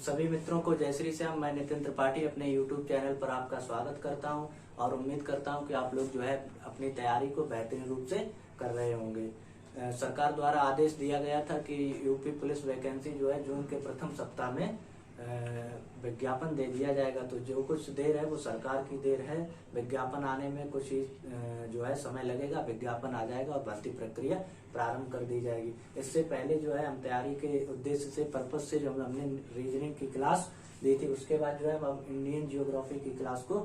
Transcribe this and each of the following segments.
सभी मित्रों को जय श्री श्याम। मैं नितिन त्रिपाठी अपने YouTube चैनल पर आपका स्वागत करता हूं और उम्मीद करता हूं कि आप लोग जो है अपनी तैयारी को बेहतरीन रूप से कर रहे होंगे। सरकार द्वारा आदेश दिया गया था कि यूपी पुलिस वैकेंसी जो है जून के प्रथम सप्ताह में विज्ञापन दे दिया जाएगा। तो जो कुछ देर है वो सरकार की देर है, विज्ञापन आने में कुछ ही जो है समय लगेगा, विज्ञापन आ जाएगा और भर्ती प्रक्रिया प्रारंभ कर दी जाएगी। इससे पहले जो है हम तैयारी के उद्देश्य से पर्पज से जो हमने रीजनिंग की क्लास दी थी, उसके बाद जो है हम इंडियन जियोग्राफी की क्लास को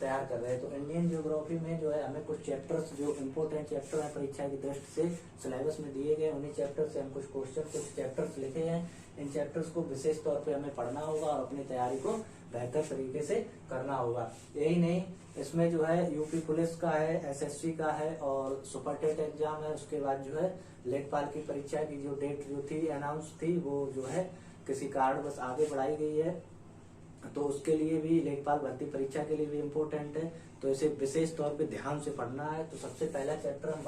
तैयार कर रहे हैं। तो इंडियन जियोग्राफी में जो है हमें कुछ चैप्टर्स जो इम्पोर्टेंट चैप्टर है परीक्षा की दृष्टि से सिलेबस में दिए गए, उन्हीं चैप्टर से हम कुछ क्वेश्चन कुछ चैप्टर्स लिखे हैं। इन चैप्टर्स को विशेष तौर पे हमें पढ़ना होगा और अपनी तैयारी को बेहतर तरीके से करना होगा। यही नहीं, इसमें जो है यूपी पुलिस का है, एसएससी का है और सुपर टेट एग्जाम है। उसके बाद जो है लेखपाल की परीक्षा की जो डेट जो थी अनाउंस थी वो जो है किसी कारण बस आगे बढ़ाई गई है, तो उसके लिए भी लेखपाल भर्ती परीक्षा के लिए भी इम्पोर्टेंट है। तो इसे विशेष तौर पे ध्यान से पढ़ना है। तो सबसे पहला चैप्टर हम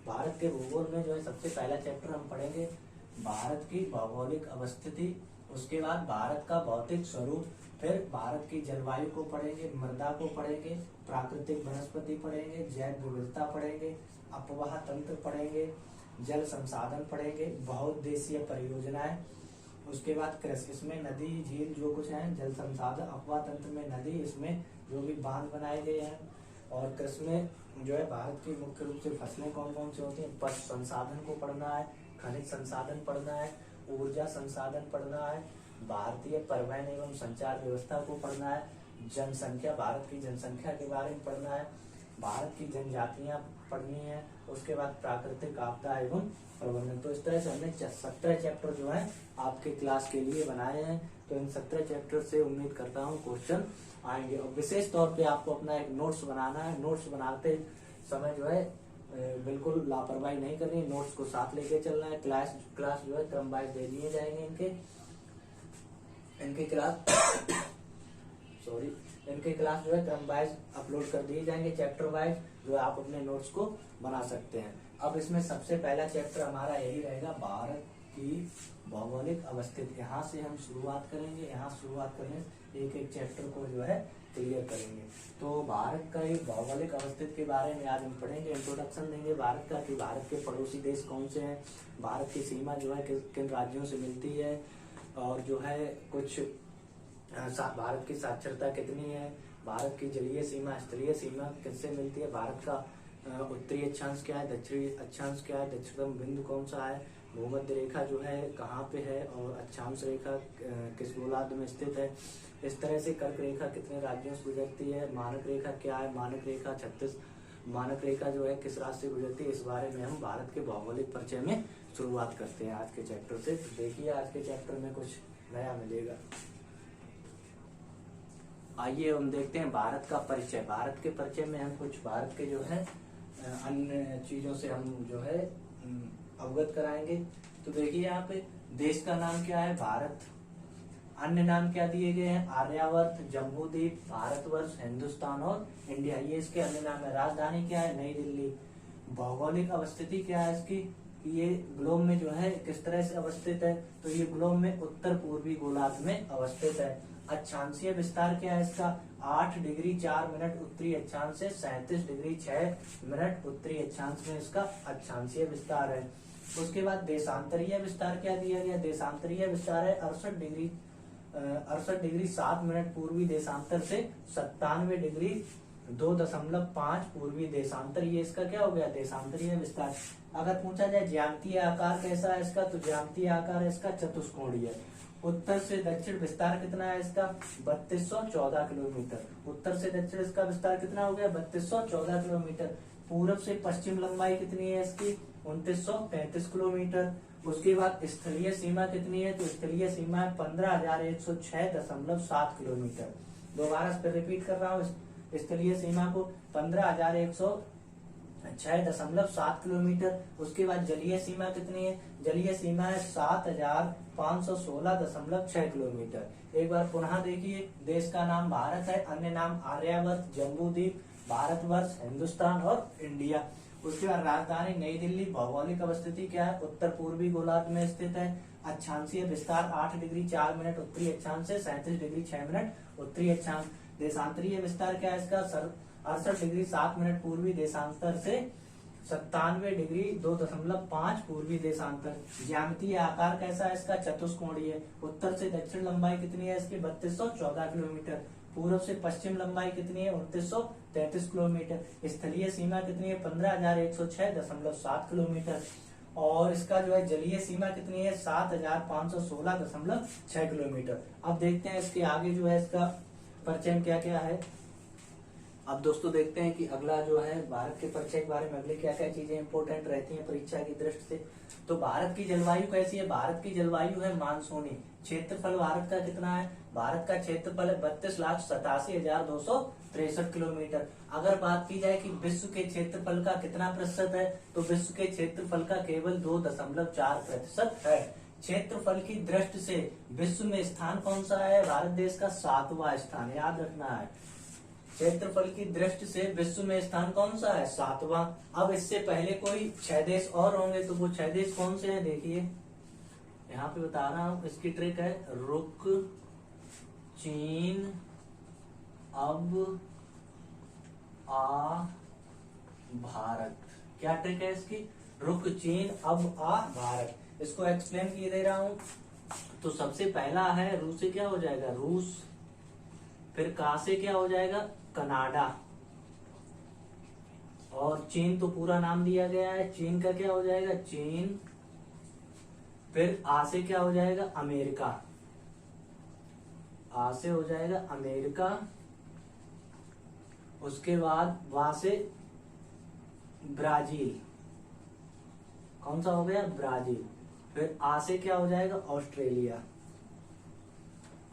भारत के भूगोल में जो है सबसे पहला चैप्टर हम पढ़ेंगे भारत की भौगोलिक अवस्थिति। उसके बाद भारत का भौतिक स्वरूप, फिर भारत की जलवायु को पढ़ेंगे, मृदा को पढ़ेंगे, प्राकृतिक वनस्पति पढ़ेंगे, जैव विविधता पढ़ेंगे, अपवाह तंत्र पढ़ेंगे, जल संसाधन पढ़ेंगे, बहुउद्देशीय परियोजनाएं। उसके बाद कृषि, इसमें नदी झील जो कुछ है, जल संसाधन, अपवाह तंत्र में नदी, इसमें जो भी बांध बनाए गए हैं। और कृषि में जो है भारत की मुख्य रूप से फसलें कौन कौन सी होती हैं, पशु संसाधन को पढ़ना है, खनिज संसाधन पढ़ना है, ऊर्जा संसाधन पढ़ना है, भारतीय परिवहन एवं संचार व्यवस्था को पढ़ना है, जनसंख्या, भारत की जनसंख्या के बारे में पढ़ना है, भारत की जनजातियां पढ़नी है। उसके बाद प्राकृतिक आपदा एवं प्रबंधन। तो इस तरह से हमने 17 चैप्टर जो है आपके क्लास के लिए बनाए हैं। तो इन 17 चैप्टर से उम्मीद करता हूँ क्वेश्चन आएंगे। और विशेष तौर पे आपको अपना एक नोट्स बनाना है। नोट्स बनाते समय जो है बिल्कुल लापरवाही नहीं करनी, नोट्स को साथ लेके चलना है। क्लास जो है क्रम वाइज दे दिए जाएंगे इनके क्लास जो है क्रम वाइज अपलोड कर दिए जाएंगे, चैप्टर वाइज, जो आप अपने नोट्स को बना सकते हैं। अब इसमें सबसे पहला चैप्टर हमारा यही रहेगा, भारत की भौगोलिक अवस्थिति। यहाँ से हम शुरुआत करेंगे, यहाँ शुरुआत करेंगे, एक एक चैप्टर को जो है क्लियर करेंगे। तो भारत का एक भौगोलिक अवस्थिति के बारे में आज हम पढ़ेंगे, इंट्रोडक्शन देंगे भारत का कि भारत के पड़ोसी देश कौन से हैं, भारत की सीमा जो है किन राज्यों से मिलती है, और जो है कुछ भारत की साक्षरता कितनी है, भारत की जलीय सीमा स्थलीय सीमा किससे मिलती है, भारत का उत्तरी अक्षांश क्या है, दक्षिणी अक्षांश क्या है, दक्षिणतम बिंदु कौन सा है, भूमध्य रेखा जो है कहाँ पे है, और अक्षांश रेखा किस गोलार्ध में स्थित है। इस तरह से कर्क रेखा कितने राज्यों से गुजरती है, मानक रेखा क्या है, मानक रेखा 36 मानक रेखा जो है किस राज्य से गुजरती है। इस बारे में हम भारत के भौगोलिक परिचय में शुरुआत करते हैं आज के चैप्टर से। देखिए आज के चैप्टर में कुछ नया मिलेगा। आइए हम देखते हैं भारत का परिचय। भारत के परिचय में हम कुछ भारत के जो है अन्य चीजों से हम जो है अवगत कराएंगे। तो देखिए यहाँ पे देश का नाम क्या है, भारत। अन्य नाम क्या दिए गए हैं, आर्यावर्त, जम्बूद्वीप, भारतवर्ष, हिंदुस्तान और इंडिया, ये इसके अन्य नाम है। राजधानी क्या है, नई दिल्ली। भौगोलिक अवस्थिति क्या है इसकी, ये ग्लोब में जो है किस तरह से अवस्थित है, तो ये ग्लोब में उत्तर पूर्वी गोलार्ध में अवस्थित है। अक्षांशीय विस्तार क्या है इसका, 8 डिग्री 4 मिनट उत्तरी अक्षांश से 37 डिग्री 6 मिनट उत्तरी अक्षांश में इसका अक्षांशीय विस्तार है। उसके बाद देशांतरीय विस्तार क्या दिया गया, देशांतरीय विस्तार है 68 डिग्री 7 मिनट पूर्वी देशांतर से 97 डिग्री 2.5 पूर्वी देशांतर, ये इसका क्या हो गया, देशांतरीय विस्तार। अगर पूछा जाए ज्यामितीय आकार कैसा है इसका, तो ज्यामितीय आकार है इसका चतुष्कोणीय। उत्तर से दक्षिण विस्तार कितना है इसका, 3214 किलोमीटर। उत्तर से दक्षिण इसका विस्तार कितना हो गया, 3214 किलोमीटर। पूरब से पश्चिम लंबाई कितनी है इसकी, 2935 किलोमीटर। उसके बाद स्थलीय सीमा कितनी है, तो स्थलीय सीमा है 15,106.7 किलोमीटर। दोबारा फिर रिपीट कर रहा हूँ, स्थलीय सीमा को 15,106.7 किलोमीटर। उसके बाद जलीय सीमा कितनी है, जलीय सीमा है 7,516.6 किलोमीटर। एक बार पुनः देखिए, देश का नाम भारत है, अन्य नाम आर्यावर्त, जम्बूद्वीप, भारतवर्ष, हिंदुस्तान और इंडिया। उसके बाद राजधानी नई दिल्ली। भौगोलिक अवस्थिति क्या है, उत्तर पूर्वी गोलार्ध में स्थित है। अक्षांशीय विस्तार 8 डिग्री 4 मिनट उत्तरी अक्षांश से, 37 डिग्री 6 मिनट उत्तरी अक्षांश। देशांतरीय विस्तार क्या है इसका, 68 डिग्री 7 मिनट पूर्वी देशांतर से, 97 डिग्री 2.5 पूर्वी देशांतर। ज्यामितीय आकार कैसा है इसका, चतुष्कोणीय। उत्तर से दक्षिण लंबाई कितनी है इसकी, 3214 किलोमीटर। पूर्व से पश्चिम लंबाई कितनी है, 2933 किलोमीटर। स्थलीय सीमा कितनी है, 15,106.7 किलोमीटर। और इसका जो है जलीय सीमा कितनी है, 7,516.6 किलोमीटर। अब देखते हैं इसके आगे जो है इसका परिचय क्या क्या है। अब दोस्तों देखते हैं कि अगला जो है भारत के परिचय के बारे में अगले क्या क्या चीजें इंपॉर्टेंट रहती हैं परीक्षा की दृष्टि से। तो भारत की जलवायु कैसी है, भारत की जलवायु है मानसूनी। क्षेत्रफल भारत का कितना है, भारत का क्षेत्रफल है 32,87,263 किलोमीटर। अगर बात की जाए कि विश्व के क्षेत्रफल का कितना प्रतिशत है, तो विश्व के क्षेत्रफल का केवल 2.4% है। क्षेत्रफल की दृष्टि से विश्व में स्थान कौन सा है, भारत देश का 7वां स्थान, याद रखना है। क्षेत्रफल की दृष्टि से विश्व में स्थान कौन सा है, 7वां। अब इससे पहले कोई 6 देश और होंगे, तो वो 6 देश कौन से हैं, देखिए यहाँ पे बता रहा हूं। इसकी ट्रिक है, रुक, चीन, अब, आ, भारत। क्या ट्रिक है इसकी, रुक, चीन, अब, आ, भारत। इसको एक्सप्लेन किए दे रहा हूं। तो सबसे पहला है रूस से क्या हो जाएगा, रूस। फिर का से क्या हो जाएगा, कनाडा। और चीन तो पूरा नाम दिया गया है, चीन का क्या हो जाएगा, चीन। फिर आ से क्या हो जाएगा, अमेरिका। आ से हो जाएगा अमेरिका। उसके बाद वहां से ब्राजील, कौन सा हो गया, ब्राजील। फिर आ से क्या हो जाएगा, ऑस्ट्रेलिया।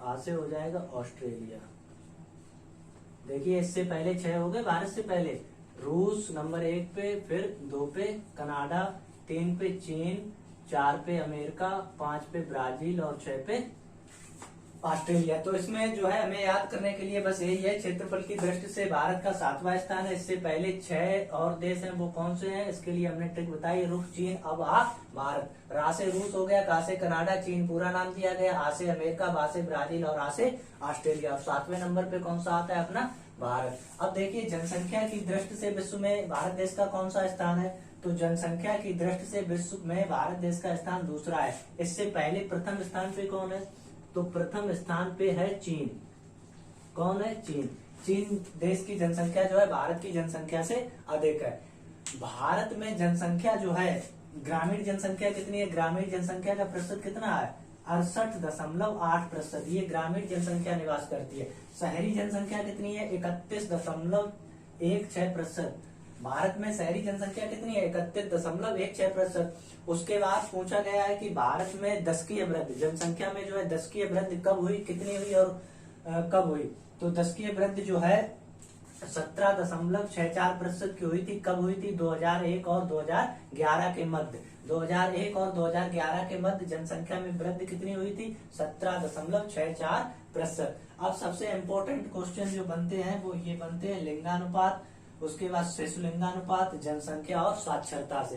आ से हो जाएगा ऑस्ट्रेलिया। देखिए इससे पहले 6 हो गए भारत से पहले। रूस नंबर 1 पे, फिर 2 पे कनाडा, 3 पे चीन, 4 पे अमेरिका, 5 पे ब्राजील और 6 पे ऑस्ट्रेलिया। तो इसमें जो है हमें याद करने के लिए बस यही है, क्षेत्रफल की दृष्टि से भारत का 7वां स्थान है। इससे पहले 6 और देश हैं, वो कौन से हैं, इसके लिए हमने ट्रिक बताई, रुक, चीन, अब, आ, भारत। रा से रूस हो गया, का से कनाडा, चीन पूरा नाम दिया गया, आ से अमेरिका, बा से ब्राजील और आ से ऑस्ट्रेलिया। और 7वें नंबर पे कौन सा आता है अपना, भारत। अब देखिए जनसंख्या की दृष्टि से विश्व में भारत देश का कौन सा स्थान है, तो जनसंख्या की दृष्टि से विश्व में भारत देश का स्थान दूसरा है। इससे पहले प्रथम स्थान पे कौन है, तो प्रथम स्थान पे है चीन। कौन है, चीन। चीन देश की जनसंख्या जो है भारत की जनसंख्या से अधिक है। भारत में जनसंख्या जो है, ग्रामीण जनसंख्या कितनी है, ग्रामीण जनसंख्या का प्रतिशत कितना है, 68.8%। ये ग्रामीण जनसंख्या निवास करती है। शहरी जनसंख्या कितनी है, 31.16%। भारत में शहरी जनसंख्या कितनी है, 31.16%। उसके बाद पूछा गया है कि भारत में दशकीय वृद्धि, जनसंख्या में जो है दशकीय वृद्धि कब हुई, कितनी हुई और कब हुई, तो दशकीय वृद्धि जो है 17.64% की हुई थी। कब हुई थी, 2001 और 2011 के मध्य। 2001 और 2011 के मध्य जनसंख्या में वृद्धि कितनी हुई थी, 17.64%। अब सबसे इम्पोर्टेंट क्वेश्चन जो बनते हैं वो ये बनते हैं लिंगानुपात, उसके बाद शिशु लिंगानुपात, जनसंख्या और साक्षरता से।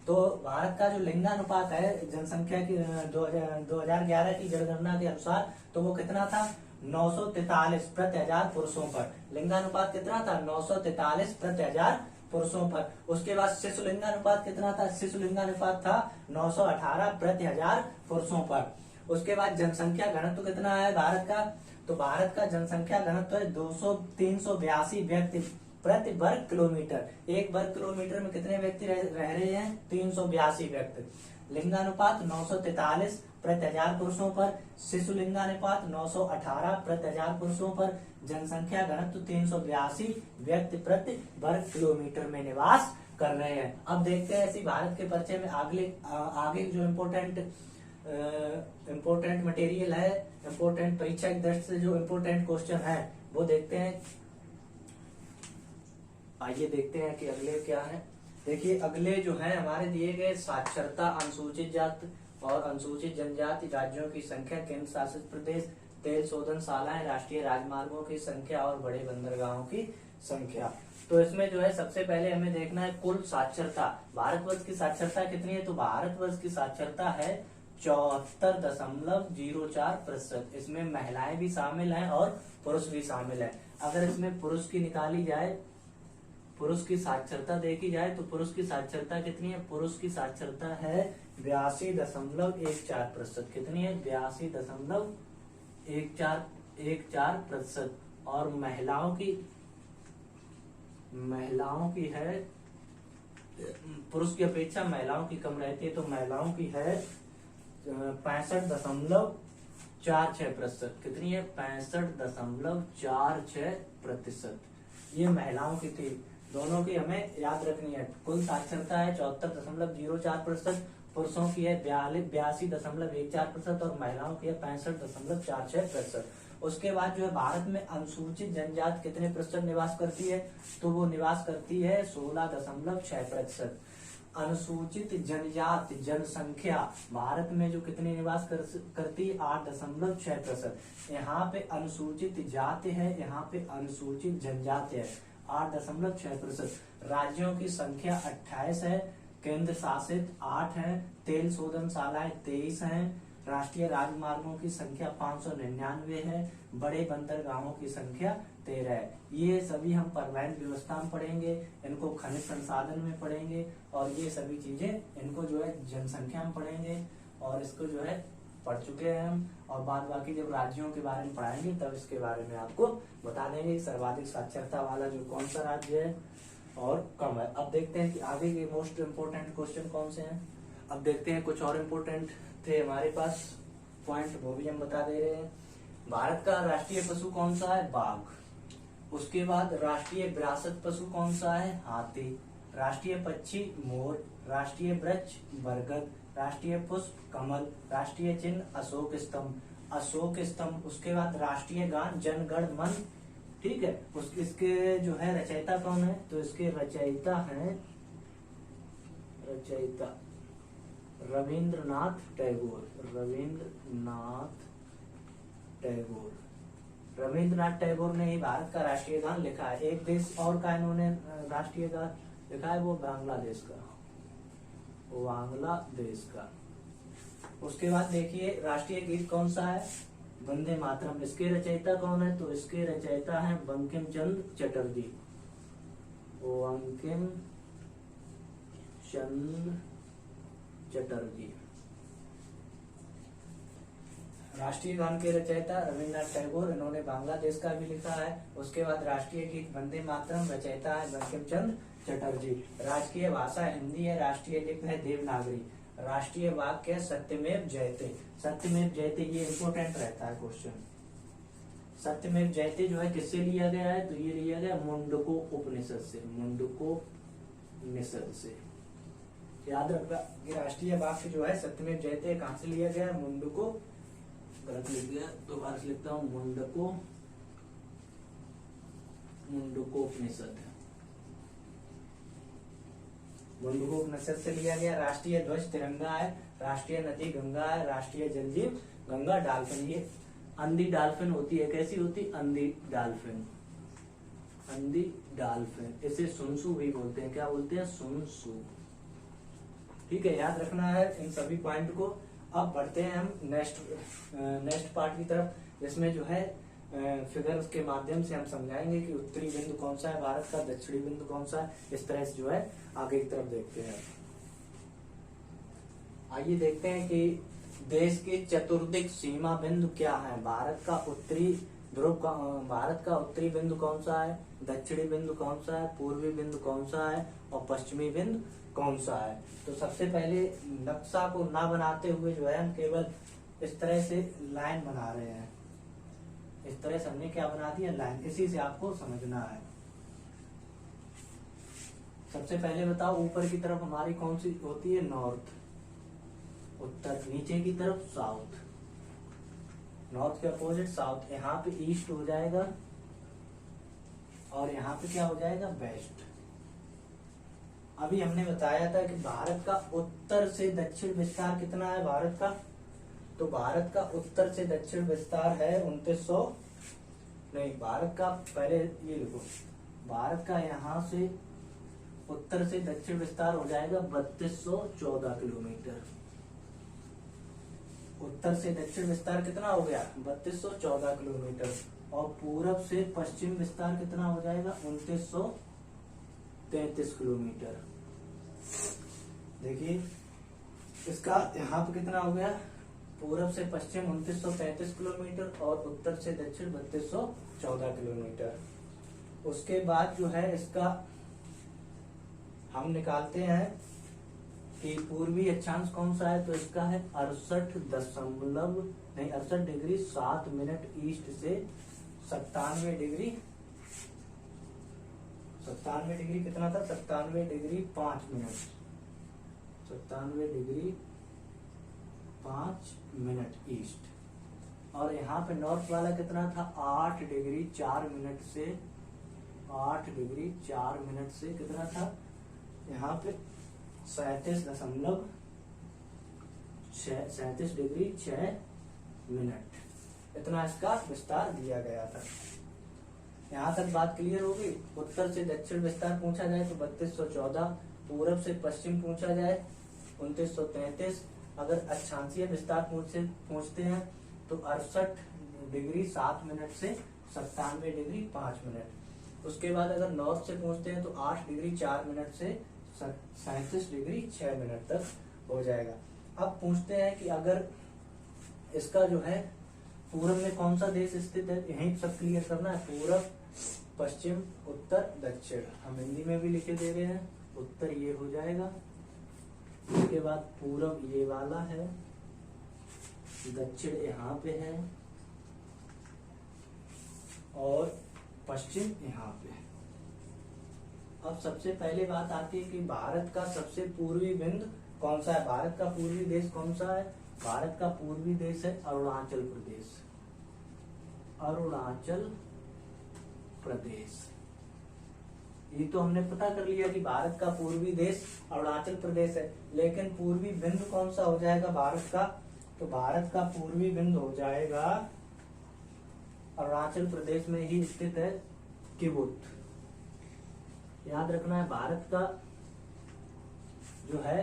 तो भारत का जो लिंगानुपात है जनसंख्या की 2011 की जनगणना के अनुसार, तो वो कितना था, 943 प्रति 1000 पुरुषों पर। लिंगानुपात कितना था, 943 प्रति 1000 पुरुषों पर। उसके बाद शिशु लिंगानुपात कितना था, शिशु लिंगानुपात था 918 प्रति 1000 पुरुषों पर। उसके बाद जनसंख्या घनत्व कितना है भारत का, तो भारत का जनसंख्या घनत्व है 382 व्यक्ति प्रति वर्ग किलोमीटर। 1 वर्ग किलोमीटर में कितने व्यक्ति रह रहे हैं, 382 व्यक्ति। लिंगानुपात 943 प्रति 1000 पुरुषों पर, शिशु लिंगानुपात 918 प्रति 1000 पुरुषों पर, जनसंख्या घनत्व 382 व्यक्ति प्रति वर्ग किलोमीटर में निवास कर रहे हैं। अब देखते हैं इसी भारत के परिचय में आगे जो इम्पोर्टेंट मटेरियल है, इम्पोर्टेंट परीक्षा की दृष्टि से जो इम्पोर्टेंट क्वेश्चन है वो देखते हैं। आइए देखते हैं कि अगले क्या है। देखिए अगले जो है हमारे दिए गए साक्षरता, अनुसूचित जाति और अनुसूचित जनजाति राज्यों की संख्या, केंद्र शासित प्रदेश, तेल शोधनशालाएं, राष्ट्रीय राजमार्गों की संख्या और बड़े बंदरगाहों की संख्या। तो इसमें जो है सबसे पहले हमें देखना है कुल साक्षरता। भारतवर्ष की साक्षरता कितनी है, तो भारतवर्ष की साक्षरता है 74.04%। इसमें महिलाएं भी शामिल हैं और पुरुष भी शामिल है। अगर इसमें पुरुष की निकाली जाए, पुरुष की साक्षरता देखी जाए तो पुरुष की साक्षरता कितनी है? पुरुष की साक्षरता है 82.14%। कितनी है? 82.14%। और महिलाओं की है, पुरुष की अपेक्षा महिलाओं की कम रहती है, तो महिलाओं की है 65.46%। कितनी है? 65.46%। ये महिलाओं की थी। दोनों की हमें याद रखनी है। कुल साक्षरता है 74.04%, पुरुषों की है 82.14% और महिलाओं की है 65.46%। उसके बाद जो है भारत में अनुसूचित जनजाति कितने प्रतिशत निवास करती है? तो वो निवास करती है 16.6%। अनुसूचित जनजाति जनसंख्या भारत में जो कितने निवास करती है? 8.6%। यहाँ पे अनुसूचित जाति है, यहाँ पे अनुसूचित जनजाति है। 8.6%। राज्यों की संख्या 28 है, केंद्र शासित 8 है, तेल शोधनशालाएं 23 हैं, राष्ट्रीय राजमार्गों की संख्या 599 है, बड़े बंदरगाहों की संख्या 13 है। ये सभी हम परिवहन व्यवस्था में पढ़ेंगे, इनको खनिज संसाधन में पढ़ेंगे और ये सभी चीजें इनको जो है जनसंख्या में पढ़ेंगे और इसको जो है पढ़ चुके हैं हम। और बाद बाकी जब राज्यों के बारे में पढ़ाएंगे तब इसके बारे में आपको बता देंगे सर्वाधिक साक्षरता वाला जो कौन सा राज्य है और कम है। अब देखते हैं कि आगे के मोस्ट इम्पोर्टेंट क्वेश्चन कौन से हैं। अब देखते हैं, कुछ और इम्पोर्टेंट थे हमारे पास पॉइंट, वो भी हम बता दे रहे हैं। भारत का राष्ट्रीय पशु कौन सा है? बाघ। उसके बाद राष्ट्रीय विरासत पशु कौन सा है? हाथी। राष्ट्रीय पक्षी मोर। राष्ट्रीय वृक्ष बरगद। राष्ट्रीय पुष्प कमल। राष्ट्रीय चिन्ह अशोक स्तंभ। अशोक स्तंभ। उसके बाद राष्ट्रीय गान जन गण मन। ठीक है। इसके जो है रचयिता कौन है? तो इसके रचयिता हैं रविंद्रनाथ टैगोर। रविंद्रनाथ टैगोर ने ही भारत का राष्ट्रीय गान लिखा है। एक देश और का इन्होंने राष्ट्रीय गान लिखा है, वो बांग्लादेश का। उसके बाद देखिए राष्ट्रीय गीत कौन सा है? वंदे मातरम। इसके रचयिता कौन है? तो इसके रचयिता है बंकिम चंद्र चटर्जी। राष्ट्रीय गान के रचयिता रविंद्रनाथ टैगोर, इन्होंने बांग्लादेश का भी लिखा है। उसके बाद राष्ट्रीय गीत वंदे मातरम, रचयिता है बंकिम चंद्र चटर्जी। राजकीय भाषा हिंदी है, राष्ट्रीय लिपि है देवनागरी। राष्ट्रीय वाक्य सत्यमेव जयते। सत्यमेव जयते ये इंपोर्टेंट रहता है क्वेश्चन। सत्यमेव जयते जो है किससे लिया गया है? तो ये लिया गया मुंडको उपनिषद से। याद रखना कि राष्ट्रीय वाक्य जो है सत्यमेव जयते कहां से लिया गया है? मुंडको, गलत लिख दिया, दोबारा से लिखता हूँ, मुंडकोपनिषद से लिया गया। राष्ट्रीय ध्वज तिरंगा है, राष्ट्रीय नदी गंगा है, राष्ट्रीय जलजीव गंगा डॉल्फिन। ये अंधी डॉल्फिन होती है, कैसी होती? अंधी डॉल्फिन। इसे सुनसु भी बोलते हैं। क्या बोलते हैं? सुनसु। ठीक है, याद रखना है इन सभी पॉइंट को। अब बढ़ते हैं हम नेक्स्ट पार्ट की तरफ, जिसमें जो है फिगर्स के माध्यम से हम समझाएंगे कि उत्तरी बिंदु कौन सा है भारत का, दक्षिणी बिंदु कौन सा है। इस तरह से जो है आगे की तरफ देखते हैं। आइए देखते हैं कि देश की चतुर्दिक सीमा बिंदु क्या है। भारत का उत्तरी बिंदु कौन सा है, दक्षिणी बिंदु कौन सा है, पूर्वी बिंदु कौन सा है और पश्चिमी बिंदु कौन सा है। तो सबसे पहले नक्शा को ना बनाते हुए जो है हम केवल इस तरह से लाइन बना रहे हैं। इस तरह से हमने क्या बना दिया? लाइन। इसी से आपको समझना है। सबसे पहले बताओ, ऊपर की तरफ हमारी कौन सी होती है? नॉर्थ, उत्तर। नीचे की तरफ साउथ, नॉर्थ के अपोजिट साउथ। यहाँ पे ईस्ट हो जाएगा और यहाँ पे क्या हो जाएगा? वेस्ट। अभी हमने बताया था कि भारत का उत्तर से दक्षिण विस्तार कितना है भारत का? तो भारत का उत्तर से दक्षिण विस्तार है 2900 नहीं, भारत का पहले ये लिखो, भारत का यहाँ से उत्तर से दक्षिण विस्तार हो जाएगा 3214 किलोमीटर। उत्तर से दक्षिण विस्तार कितना हो गया 3214 किलोमीटर, और पूरब से पश्चिम विस्तार कितना हो जाएगा 2933 किलोमीटर। देखिए इसका यहाँ पे कितना हो गया, पूरब से पश्चिम 2933 किलोमीटर और उत्तर से दक्षिण 3214 किलोमीटर। उसके बाद जो है इसका हम निकालते हैं कि पूर्वी अक्षांश कौन सा है, तो इसका है 68 डिग्री 7 मिनट ईस्ट से 97 डिग्री कितना था 97 degree 5 minute 97 degree 5 minute east. और यहाँ पे नॉर्थ वाला कितना था 8 डिग्री 4 मिनट से 8 डिग्री 4 मिनट से कितना था यहाँ पे 37 डिग्री 6 मिनट, इतना इसका विस्तार दिया गया था। यहाँ तक बात क्लियर होगी। उत्तर से दक्षिण विस्तार पूछा जाए तो 3214, पूरब से पश्चिम पूछा जाए 2933, अगर अक्षांशीय विस्तार पूछते हैं तो 68 डिग्री 7 मिनट से 97 डिग्री 5 मिनट। उसके बाद अगर नॉर्थ से पूछते हैं तो 8 डिग्री 4 मिनट से 37 डिग्री 6 मिनट तक हो जाएगा। अब पूछते हैं कि अगर इसका जो है पूरब में कौन सा देश स्थित है, यही सब क्लियर करना है। पूरब, पश्चिम, उत्तर, दक्षिण, हम हिंदी में भी लिखे दे रहे हैं। उत्तर ये हो जाएगा, उसके बाद पूरब ये वाला है, दक्षिण यहाँ पे है और पश्चिम यहाँ पे। अब सबसे पहले बात आती है कि भारत का सबसे पूर्वी बिंदु कौन सा है। भारत का पूर्वी देश कौन सा है, भारत का पूर्वी देश है अरुणाचल प्रदेश। अरुणाचल प्रदेश, ये तो हमने पता कर लिया कि भारत का पूर्वी देश अरुणाचल प्रदेश है, लेकिन पूर्वी बिंदु कौन सा हो जाएगा भारत का, तो भारत का पूर्वी बिंदु हो जाएगा अरुणाचल प्रदेश में ही स्थित है किबुत। याद रखना है भारत का जो है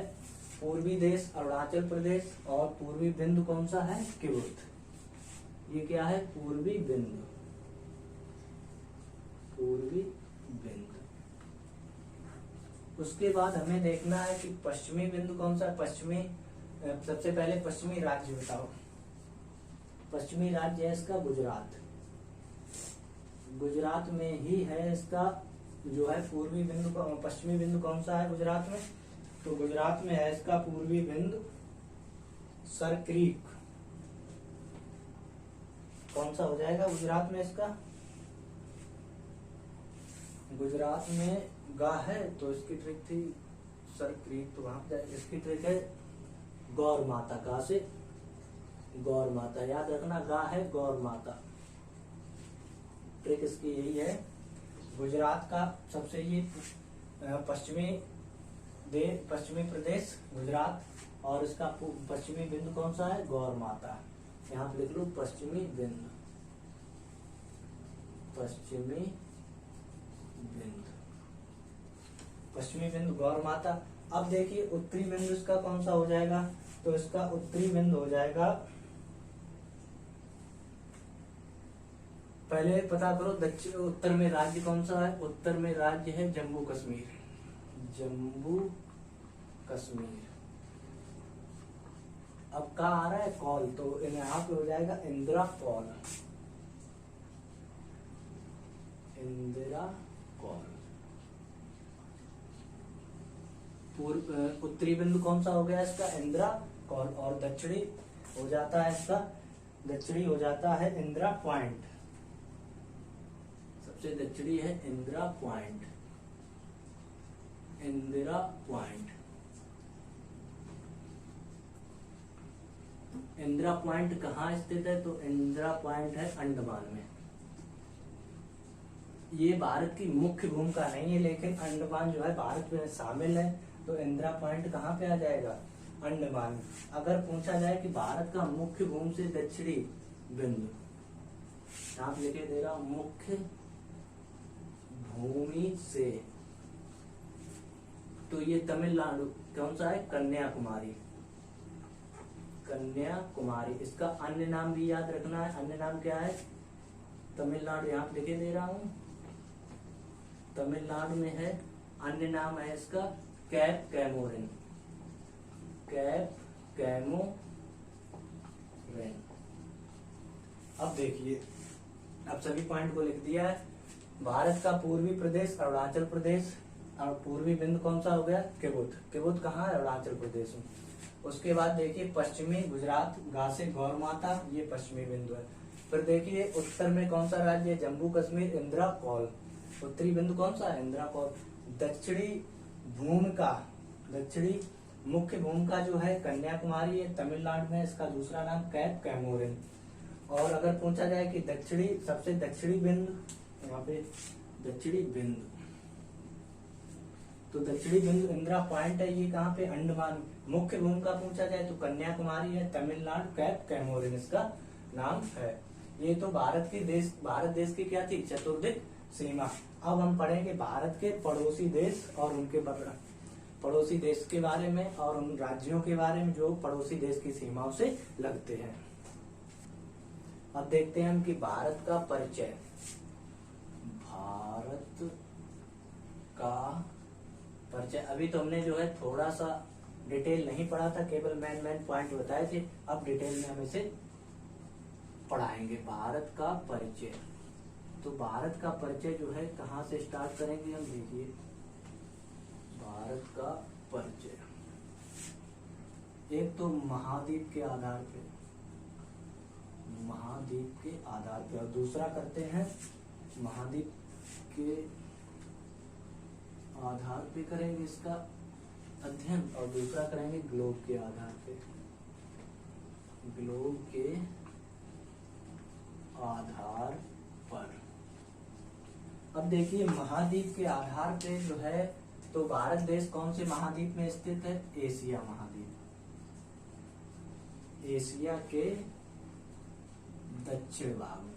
पूर्वी देश अरुणाचल प्रदेश और पूर्वी बिंदु कौन सा है किबुत। ये क्या है पूर्वी बिंदु, पूर्वी बिंदु। उसके बाद हमें देखना है कि पश्चिमी बिंदु कौन सा है। पश्चिमी, सबसे पहले पश्चिमी राज्य बताओ। पश्चिमी राज्य है इसका गुजरात। गुजरात में ही है इसका जो है पूर्वी बिंदु। पश्चिमी बिंदु कौन सा है गुजरात में, तो गुजरात में है इसका पूर्वी बिंदु सर क्रीक। कौन सा हो जाएगा गुजरात में इसका, गुजरात में गा है तो इसकी ट्रिक थी सर क्रीक, तो वहां इसकी ट्रिक है गौर माता। गा से गौर माता, याद रखना गा है गौर माता। ट्रिक इसकी यही है। गुजरात का सबसे ये पश्चिमी प्रदेश गुजरात, और इसका पश्चिमी बिंदु कौन सा है गौर माता। यहाँ पे लिख लो पश्चिमी बिंदु, पश्चिमी बिंदु, पश्चिमी बिंदु गौर माता। अब देखिए उत्तरी बिंदु इसका कौन सा हो जाएगा, तो इसका उत्तरी बिंदु हो जाएगा, पहले पता करो दक्षिण उत्तर में राज्य कौन सा है। उत्तर में राज्य है जम्मू कश्मीर, जम्मू कश्मीर। अब कहाँ आ रहा है कौल, तो यहाँ पे हो जाएगा इंदिरा कौल, इंदिरा कौल। उत्तरी बिंदु कौन सा हो गया इसका इंदिरा कौल, और दक्षिणी हो जाता है इसका, दक्षिणी हो जाता है इंदिरा पॉइंट। सबसे दक्षिणी है Indira point, Indira point. Indira point कहाँ स्थित है, तो इंदिरा पॉइंट है अंडमान में। ये भारत की मुख्य भूमिका नहीं है, लेकिन अंडमान जो है भारत में शामिल है, तो इंदिरा पॉइंट कहाँ पे आ जाएगा अंडमान। अगर पूछा जाए कि भारत का मुख्य भूमि से दक्षिणी बिंदु, यहाँ पे लिखे दे रहा मुख्य भूमि से, तो ये तमिलनाडु कौन सा है कन्याकुमारी। कन्याकुमारी। इसका अन्य नाम भी याद रखना है। अन्य नाम क्या है? तमिलनाडु, यहाँ पे लिखे दे रहा हूं, तमिलनाडु में है। अन्य नाम है इसका कैप कैमोरिन, कैप कैमोरिन। अब देखिए, अब सभी पॉइंट को लिख दिया है। भारत का पूर्वी प्रदेश अरुणाचल प्रदेश, और पूर्वी बिंदु कौन सा हो गया? किबुत। किबुत कहाँ है? अरुणाचल प्रदेश में। उसके बाद देखिए पश्चिमी गुजरात, गा से गौर माता, ये पश्चिमी बिंदु है। फिर देखिए उत्तर में कौन सा राज्य है? जम्मू कश्मीर, इंदिरा कौल। उत्तरी बिंदु कौन सा है? इंदिरा कौल। दक्षिणी भूमिका, दक्षिणी मुख्य भूमिका जो है कन्याकुमारी है, तमिलनाडु में। इसका दूसरा नाम कैप कैमोरिन। और अगर पूछा जाए कि दक्षिणी, सबसे दक्षिणी बिंदु, यहाँ पे दक्षिणी बिंदु, तो दक्षिणी बिंदु इंदिरा पॉइंट है, ये कहाँ पे? अंडमान। मुख्य भूमिका पूछा जाए तो कन्याकुमारी है, तमिलनाडु, कैप कैमोरिन इसका नाम है। ये तो भारत देश की क्या थी? चतुर्दिक सीमा। अब हम पढ़ेंगे भारत के पड़ोसी देश और उनके पड़ोसी देश के बारे में, और उन राज्यों के बारे में जो पड़ोसी देश की सीमाओं से लगते हैं। अब देखते हैं हम कि भारत का परिचय। भारत का परिचय, अभी तो हमने जो है थोड़ा सा डिटेल नहीं पढ़ा था, केवल मेन पॉइंट बताए थे। अब डिटेल में हम इसे पढ़ाएंगे। भारत का परिचय, तो भारत का परिचय जो है कहाँ से स्टार्ट करेंगे हम? देखिए भारत का परिचय, एक तो महाद्वीप के आधार पे, महाद्वीप के आधार पे, और दूसरा करते हैं महाद्वीप के आधार पे करेंगे इसका अध्ययन, और दूसरा करेंगे ग्लोब के आधार पे, ग्लोब के आधार पर। अब देखिए महाद्वीप के आधार पे जो है, तो भारत देश कौन से महाद्वीप में स्थित है? एशिया महाद्वीप, एशिया के दक्षिण भाग में।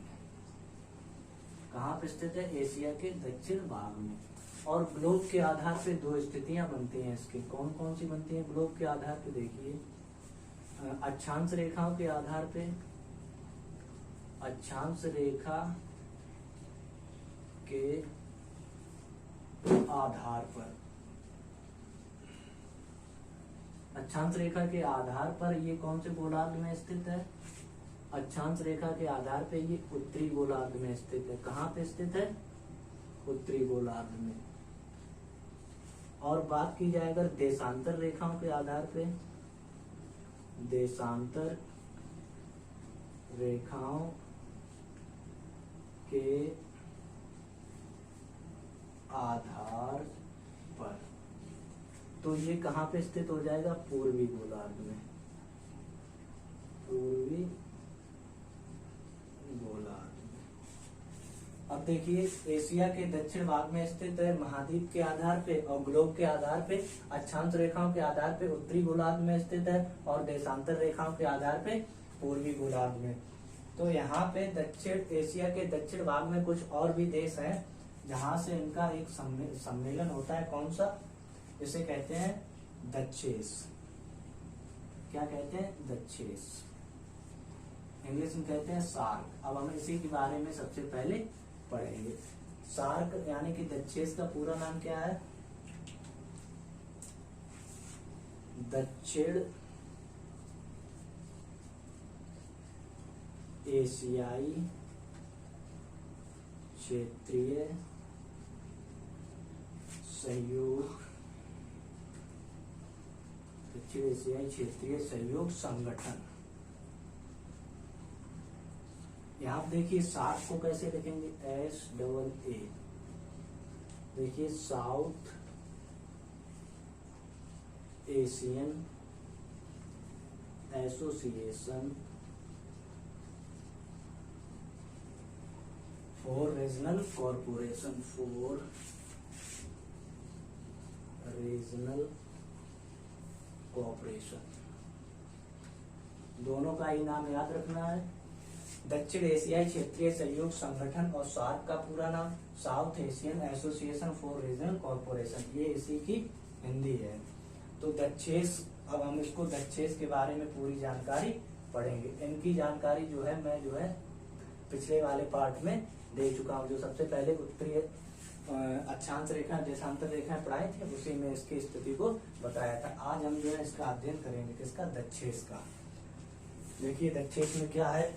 कहाँ पे स्थित है? एशिया के दक्षिण भाग में। और ग्लोब के आधार पे दो स्थितियां बनती हैं इसकी। कौन कौन सी बनती हैं ग्लोब के आधार पे? देखिए अक्षांश रेखाओं के आधार पे, अक्षांश रेखा के आधार पर, अक्षांश रेखा के आधार पर ये कौन से गोलार्ध में स्थित है? अक्षांश रेखा के आधार पे ये उत्तरी गोलार्ध में स्थित है। कहाँ पे स्थित है? उत्तरी गोलार्ध में। और बात की जाए अगर देशांतर रेखाओं के आधार पे, देशांतर रेखाओं के आधार पर, तो ये कहाँ पे स्थित हो जाएगा? पूर्वी गोलार्ध में, पूर्वी गोलार्ध। अब देखिए एशिया के दक्षिण भाग में स्थित है महाद्वीप के आधार पे, और ग्लोब के आधार पे, अक्षांश रेखाओं के आधार पे उत्तरी गोलार्ध में स्थित है, और देशांतर रेखाओं के आधार पे पूर्वी गोलार्ध में। तो यहाँ पे दक्षिण एशिया के दक्षिण भाग में कुछ और भी देश हैं जहां से इनका एक सम्मेलन होता है। कौन सा? इसे कहते हैं दक्षेश। क्या कहते हैं? दक्षेश। इंग्लिश में कहते हैं सार्क। अब हम इसी के बारे में सबसे पहले पढ़ेंगे। सार्क यानी कि दक्षेश का पूरा नाम क्या है? दक्षिण एशियाई क्षेत्रीय सहयोग, दक्षिण एशियाई क्षेत्रीय सहयोग संगठन। यहाँ आप देखिए सार्क को कैसे लिखेंगे? SAA। देखिए south Asian Association for regional corporation, for Regional cooperation. दोनों का ही नाम याद रखना है। दक्षिण एशियाई क्षेत्रीय सहयोग संगठन, और सार्क का पूरा नाम south Asian Association for regional corporation, ये इसी की हिंदी है। तो दक्षेश अब हम इसको दक्षेस के बारे में पूरी जानकारी पढ़ेंगे। इनकी जानकारी जो है मैं जो है पिछले वाले पार्ट में दे चुका हूँ। जो सबसे पहले उत्तरीय अक्षांश रेखा देशांतर रेखा पढ़ाई थी, उसी में इसकी स्थिति को बताया था। आज हम जो है इसका अध्ययन करेंगे, किसका, दक्षेस का। देखिए दक्षेस में क्या है।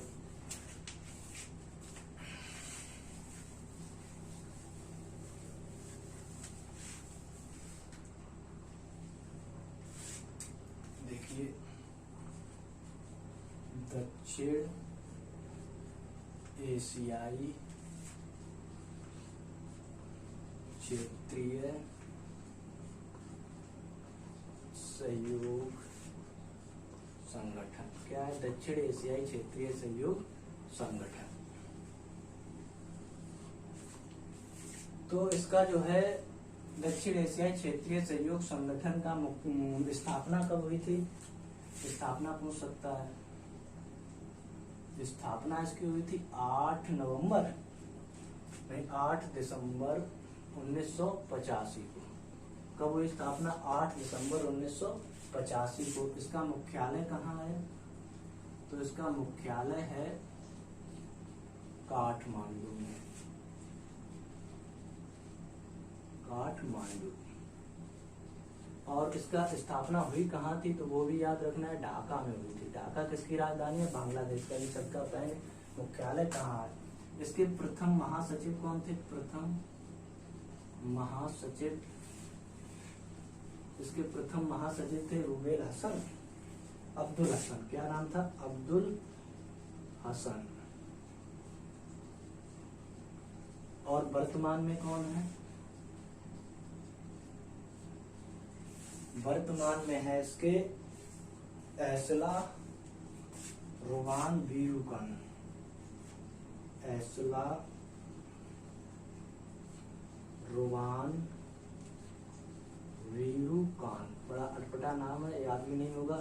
देखिए दक्षिण एशियाई क्षेत्रीय सहयोग संगठन। क्या है, दक्षिण एशियाई क्षेत्रीय सहयोग संगठन। तो इसका जो है दक्षिण एशियाई क्षेत्रीय सहयोग संगठन का स्थापना कब हुई थी? स्थापना पूछ सकता है। स्थापना इसकी हुई थी 8 नवंबर नहीं 8 दिसंबर 1985 को। कब हुई स्थापना? 8 दिसंबर 1985 को। इसका मुख्यालय कहाँ है? तो इसका मुख्यालय है काठमांडू में। काठमांडू। और इसका स्थापना हुई कहाँ थी? तो वो भी याद रखना है, ढाका में हुई थी। ढाका किसकी राजधानी है? बांग्लादेश का। ये सबका पहले मुख्यालय कहाँ है? इसके प्रथम महासचिव कौन थे? प्रथम महासचिव, इसके प्रथम महासचिव थे रुबेल हसन, अब्दुल हसन। क्या नाम था? अब्दुल हसन। और वर्तमान में कौन है? वर्तमान में है इसके एसला रुवान वीरुकन। एसला रुवान वीरुकान। बड़ा अटपटा नाम है, याद भी नहीं होगा।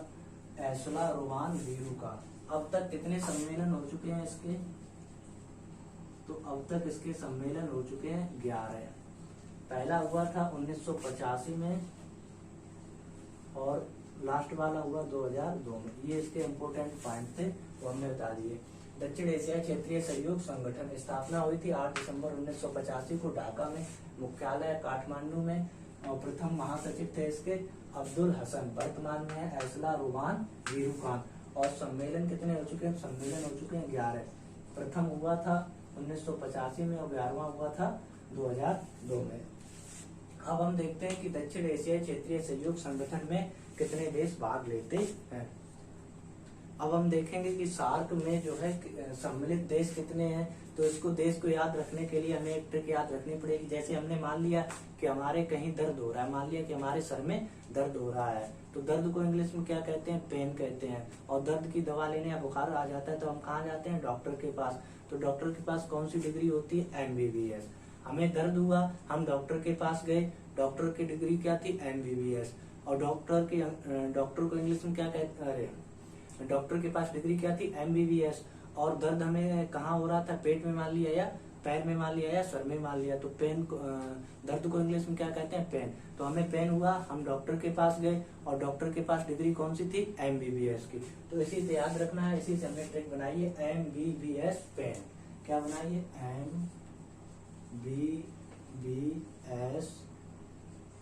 एसला रुवान वीरुकान। अब तक कितने सम्मेलन हो चुके हैं इसके? तो अब तक इसके सम्मेलन हो चुके हैं 11। पहला हुआ था 1985 में और लास्ट वाला हुआ 2002 में। ये इसके इम्पोर्टेंट पॉइंट थे, वो हमने बता दिए। दक्षिण एशिया क्षेत्रीय सहयोग संगठन स्थापना हुई थी 8 दिसंबर 1985 को ढाका में। मुख्यालय काठमांडू में। और प्रथम महासचिव थे इसके अब्दुल हसन। वर्तमान में है एसला रुवान वीरुकान। और सम्मेलन कितने हो चुके हैं? सम्मेलन हो चुके हैं 11। प्रथम हुआ था 1985 में और 11वां हुआ था 2002 में। अब हम देखते हैं कि दक्षिण एशियाई क्षेत्रीय सहयोग संगठन में कितने देश भाग लेते हैं। अब हम देखेंगे कि सार्क में जो है सम्मिलित देश कितने हैं। तो इसको देश को याद रखने के लिए हमें एक ट्रिक याद रखनी पड़ेगी। जैसे हमने मान लिया कि हमारे कहीं दर्द हो रहा है, मान लिया कि हमारे सर में दर्द हो रहा है, तो दर्द को इंग्लिश में क्या कहते हैं? पेन कहते हैं। और दर्द की दवा लेने या बुखार आ जाता है तो हम कहाँ जाते हैं? डॉक्टर के पास। तो डॉक्टर के पास कौन सी डिग्री होती है? MBBS। हमें दर्द हुआ, हम डॉक्टर के पास गए, डॉक्टर की डिग्री क्या थी? MBBS। और डॉक्टर को इंग्लिश में क्या कहते हैं? अरे डॉक्टर के पास डिग्री क्या थी? MBBS। और दर्द हमें कहाँ हो रहा था? पेट में मान लिया या पैर में मान लिया या सर में मान लिया, तो पेन दर्द को इंग्लिश में क्या कहते हैं? पेन। तो हमें पेन हुआ, हम डॉक्टर के पास गए और डॉक्टर के पास डिग्री कौन सी थी? MBBS की। तो इसी से याद रखना है, इसी से हमने ट्रिक बनाई है, MBBS पेन। क्या बनाइए? MBBS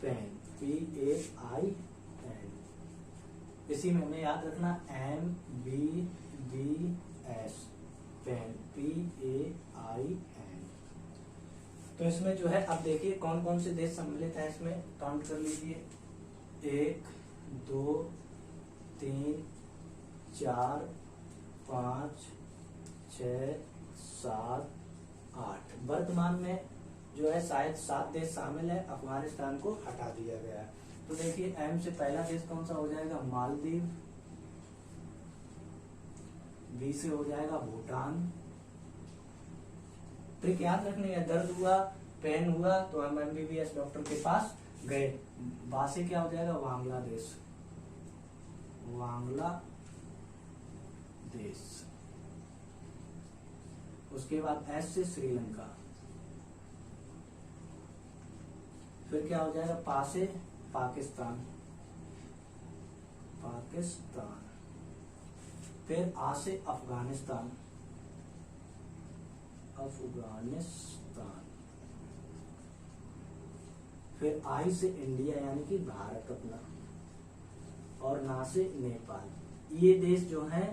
pain, PAIN। इसी में हमें याद रखना MBBS पेन, PAIN। तो इसमें जो है अब देखिए कौन कौन से देश सम्मिलित हैं इसमें, काउंट कर लीजिए। 1 2 3 4 5 6 7 8। वर्तमान में जो है शायद 7 देश शामिल है, अफगानिस्तान को हटा दिया गया है। तो देखिए M से पहला देश कौन सा हो जाएगा? मालदीव। B से हो जाएगा भूटान। ट्रिक याद रखनी है, दर्द हुआ, पेन हुआ तो हम MBBS डॉक्टर के पास गए। बा से क्या हो जाएगा? बांग्लादेश। बांग्लादेश। उसके बाद S से श्रीलंका। फिर क्या हो जाएगा? पा से पाकिस्तान। पाकिस्तान। फिर आ से अफगानिस्तान, अफगानिस्तान। फिर आई से इंडिया यानी कि भारत अपना, और ना से नेपाल। ये देश जो हैं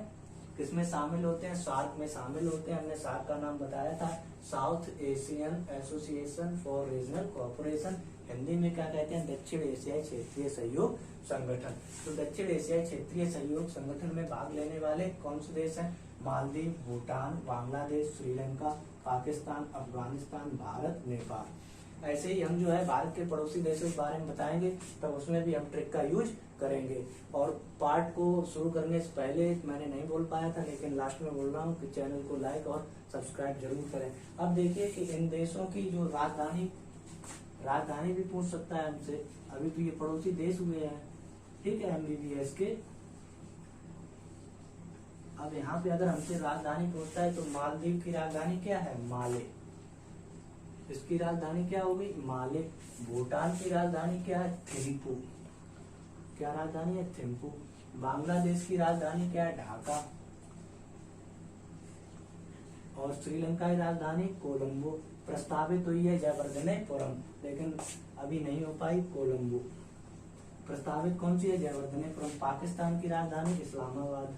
किसमें शामिल होते हैं, सार्क में शामिल होते हैं। हमने सार्क का नाम बताया था, south Asian Association for Regional cooperation. Hindi में क्या कहते हैं, दक्षिण एशियाई क्षेत्रीय सहयोग संगठन। तो दक्षिण एशियाई क्षेत्रीय सहयोग संगठन में भाग लेने वाले कौन से देश हैं, मालदीव, भूटान, बांग्लादेश, श्रीलंका, पाकिस्तान, अफगानिस्तान, भारत, नेपाल। ऐसे ही हम जो है भारत के पड़ोसी देशों के बारे में बताएंगे, तब उसमें भी हम ट्रिक का यूज करेंगे। और पार्ट को शुरू करने से पहले मैंने नहीं बोल पाया था, लेकिन लास्ट में बोल रहा हूँ कि चैनल को लाइक और सब्सक्राइब जरूर करें। अब देखिए कि इन देशों की जो राजधानी भी पूछ सकता है हमसे, अभी तो ये पड़ोसी देश हुए हैं, ठीक है, MBBS के। अब यहाँ पे अगर हमसे राजधानी पूछता है तो मालदीव की राजधानी क्या है, माले। इसकी राजधानी क्या होगी, माले। भूटान की राजधानी क्या है, थिम्पू। क्या राजधानी है, थिम्पू। बांग्लादेश की राजधानी क्या है, ढाका। और श्रीलंका की राजधानी कोलंबो। प्रस्तावित हुई है जयवर्धनेपुरम, लेकिन अभी नहीं हो पाई, कोलंबो। प्रस्तावित कौन सी है, जयवर्धनेपुरम। पाकिस्तान की राजधानी इस्लामाबाद,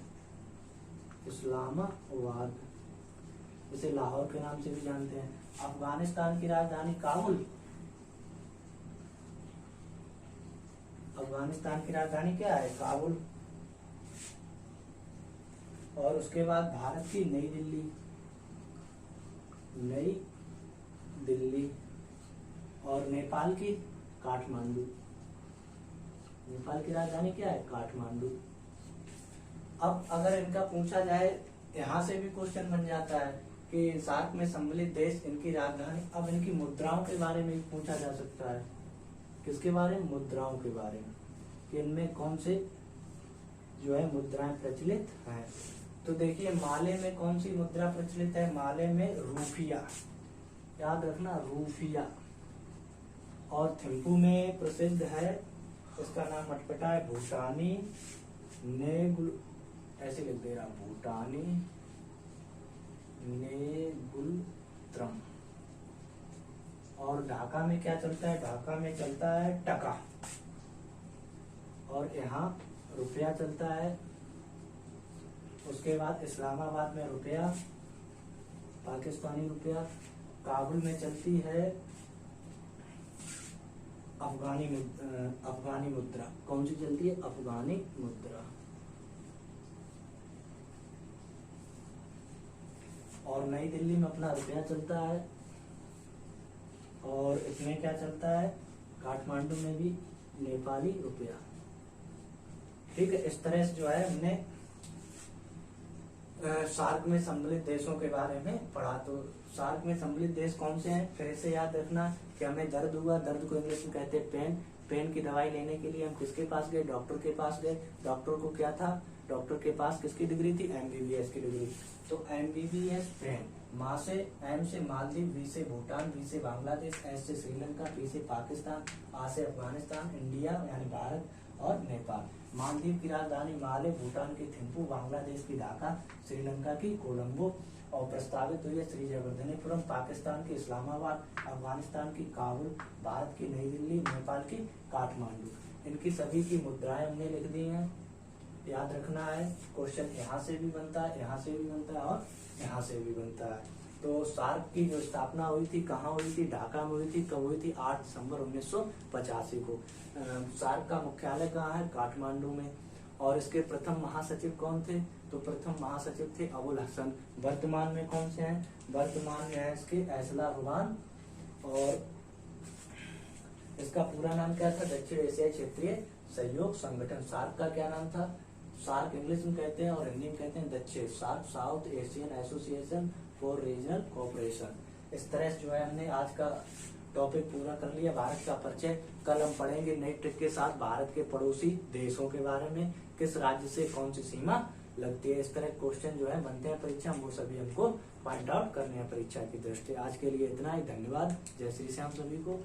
इस्लामाबाद, इसे लाहौर के नाम से भी जानते हैं। अफगानिस्तान की राजधानी काबुल, अफगानिस्तान की राजधानी क्या है, काबुल। और उसके बाद भारत की नई दिल्ली, नई दिल्ली। और नेपाल की काठमांडू, नेपाल की राजधानी क्या है, काठमांडू। अब अगर इनका पूछा जाए, यहाँ से भी क्वेश्चन बन जाता है कि सार्क में सम्मिलित देश, इनकी राजधानी। अब इनकी मुद्राओं के बारे में भी पूछा जा सकता है, किसके बारे में, मुद्राओं के बारे में, कि इनमें कौन से जो है मुद्राएं प्रचलित हैं। तो देखिए माले में कौन सी मुद्रा प्रचलित है, माले में रूपिया, याद रखना, रूपिया। और थिम्पू में प्रसिद्ध है, इसका नाम अटपटा है, भूटानी नेगुल, ऐसे लिख दे रहा, भूटानी नेगुलत्रम। और ढाका में क्या चलता है, ढाका में चलता है टका। और यहाँ रुपया चलता है। उसके बाद इस्लामाबाद में रुपया, पाकिस्तानी रुपया। काबुल में चलती है अफगानी मुद्रा। कौन सी चलती है, अफगानी मुद्रा। और नई दिल्ली में अपना रुपया चलता है। और इसमें क्या चलता है, काठमांडू में भी नेपाली रुपया। ठीक है, इस तरह से जो है हमने सार्क में सम्मिलित देशों के बारे में पढ़ा। तो सार्क में सम्मिलित देश कौन से हैं, फिर से याद रखना कि हमें दर्द हुआ, दर्द को इंग्लिश में कहते हैं पेन। पेन की दवाई लेने के लिए हम किसके पास गए, डॉक्टर के पास गए। डॉक्टर को क्या था, डॉक्टर के पास किसकी डिग्री थी, MBBS की डिग्री। तो MBBS पेन। माँ से, M से मालदीव, B से भूटान, B से बांग्लादेश, S से श्रीलंका, P से पाकिस्तान, A से अफगानिस्तान, इंडिया यानी भारत, और नेपाल। मालदीव की राजधानी माले, भूटान की थिम्पू, बांग्लादेश की ढाका, श्रीलंका की कोलंबो। और प्रस्तावित हुई है श्री जयवर्धनेपुरम। पाकिस्तान की इस्लामाबाद, अफगानिस्तान की काबुल, भारत की नई दिल्ली, नेपाल की काठमांडू। इनकी सभी की मुद्राएं हमने लिख दी हैं, याद रखना है। क्वेश्चन यहाँ से भी बनता है, यहाँ से भी बनता है, और यहाँ से भी बनता है। तो सार्क की जो स्थापना हुई थी, कहाँ हुई थी, ढाका में हुई थी। कब हुई थी, 8 दिसंबर 1985 को। सार्क का मुख्यालय कहाँ है, काठमांडू में। और इसके प्रथम महासचिव कौन थे, तो प्रथम महासचिव थे अबुल हसन। वर्तमान में कौन से हैं, वर्तमान में है इसके ऐसला रुबान। और इसका पूरा नाम क्या था, दक्षिण एशियाई क्षेत्रीय सहयोग संगठन। सार्क का क्या नाम था, सार्क इंग्लिश में कहते हैं और हिंदी में कहते हैं दक्षिण, SAARC South Asian Association for Regional Cooperation. इस तरह से जो है हमने आज का टॉपिक पूरा कर लिया, भारत का परिचय। कल हम पढ़ेंगे नई ट्रिक के साथ भारत के पड़ोसी देशों के बारे में, किस राज्य से कौन सी सीमा लगती है। इस तरह क्वेश्चन जो है बनते हैं परीक्षा, वो सभी हमको पॉइंट आउट करने हैं परीक्षा की दृष्टि। आज के लिए इतना ही, धन्यवाद। जय श्री श्याम सभी को।